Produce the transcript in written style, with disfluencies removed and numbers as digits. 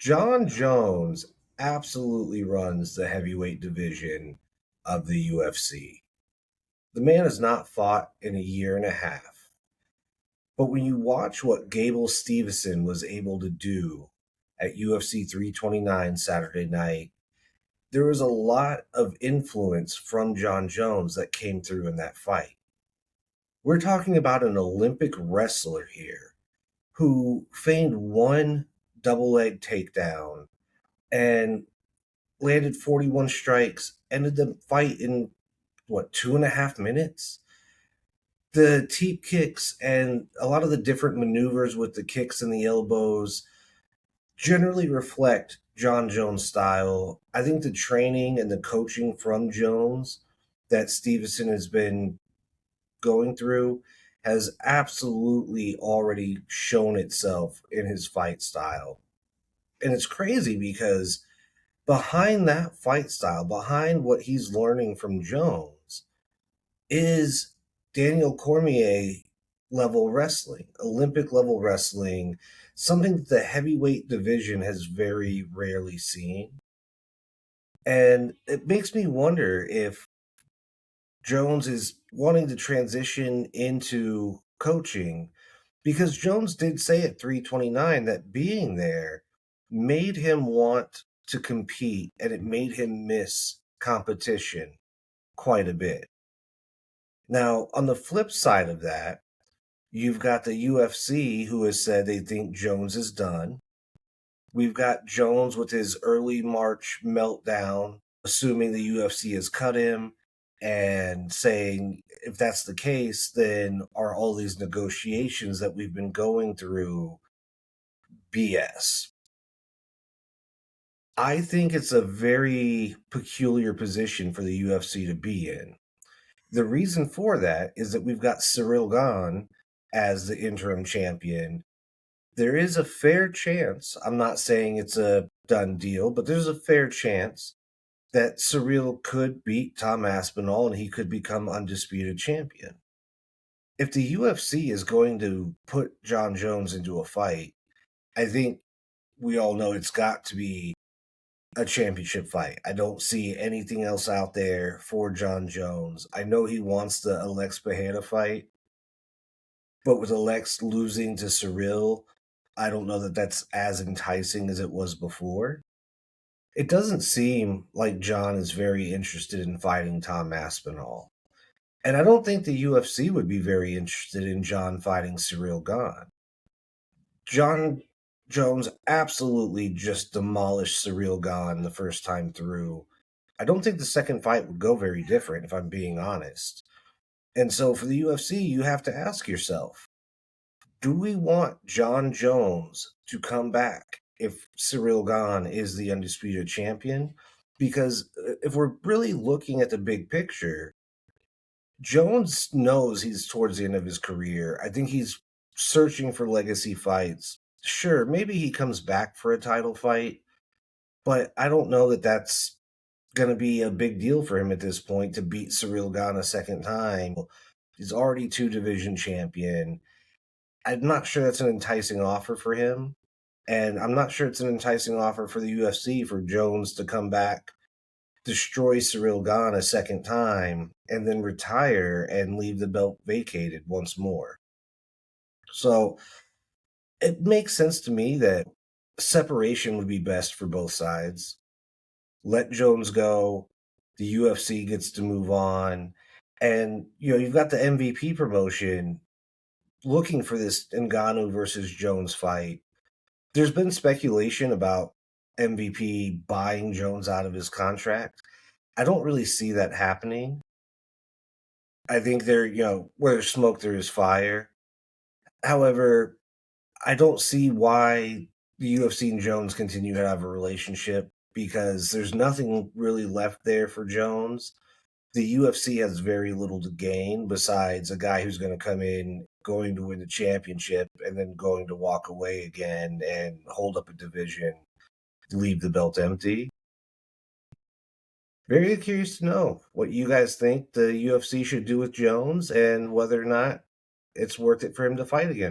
Jon Jones absolutely runs the heavyweight division of the UFC. The man has not fought in a year and a half. But when you watch what Gable Steveson was able to do at UFC 329 Saturday night, there was a lot of influence from Jon Jones that came through in that fight. We're talking about an Olympic wrestler here who feigned one double leg takedown and landed 41 strikes, ended the fight in what, 2.5 minutes? The teep kicks and a lot of the different maneuvers with the kicks and the elbows generally reflect Jon Jones' style. I think the training and the coaching from Jones that Stevenson has been going through has absolutely already shown itself in his fight style. And it's crazy because behind that fight style, behind what he's learning from Jones, is Daniel Cormier level wrestling, Olympic level wrestling, something that the heavyweight division has very rarely seen. And it makes me wonder if Jones is wanting to transition into coaching because Jones did say at 329 that being there made him want to compete and it made him miss competition quite a bit. Now, on the flip side of that, you've got the UFC who has said they think Jones is done. We've got Jones with his early March meltdown, assuming the UFC has cut him and saying, if that's the case, then are all these negotiations that we've been going through BS? I think it's a very peculiar position for the UFC to be in. The reason for that is that we've got Ciryl Gane as the interim champion. There is a fair chance, I'm not saying it's a done deal, but there's a fair chance that Ciryl could beat Tom Aspinall and he could become undisputed champion. If the UFC is going to put Jon Jones into a fight, I think we all know it's got to be a championship fight. I don't see anything else out there for Jon Jones. I know he wants the Alex Pereira fight, but with Alex losing to Ciryl, I don't know that that's as enticing as it was before. It doesn't seem like Jon is very interested in fighting Tom Aspinall. And I don't think the UFC would be very interested in Jon fighting Ciryl Gane. Jon Jones absolutely just demolished Ciryl Gane the first time through. I don't think the second fight would go very different, if I'm being honest. And so for the UFC, you have to ask yourself, do we want Jon Jones to come back if Ciryl Gane is the undisputed champion? Because if we're really looking at the big picture, Jones knows he's towards the end of his career. I think he's searching for legacy fights. Sure, maybe he comes back for a title fight, but I don't know that that's going to be a big deal for him at this point to beat Ciryl Gane a second time. He's already two division champion. I'm not sure that's an enticing offer for him. And I'm not sure it's an enticing offer for the UFC for Jones to come back, destroy Ciryl Gane a second time, and then retire and leave the belt vacated once more. So it makes sense to me that separation would be best for both sides. Let Jones go. The UFC gets to move on. And, you've got the MVP promotion looking for this Ngannou versus Jones fight. There's been speculation about MVP buying Jones out of his contract. I don't really see that happening. I think where there's smoke, there is fire. However, I don't see why the UFC and Jones continue to have a relationship because there's nothing really left there for Jones. The UFC has very little to gain besides a guy who's going to come in, going to win the championship, and then going to walk away again and hold up a division, leave the belt empty. Very curious to know what you guys think the UFC should do with Jones and whether or not it's worth it for him to fight again.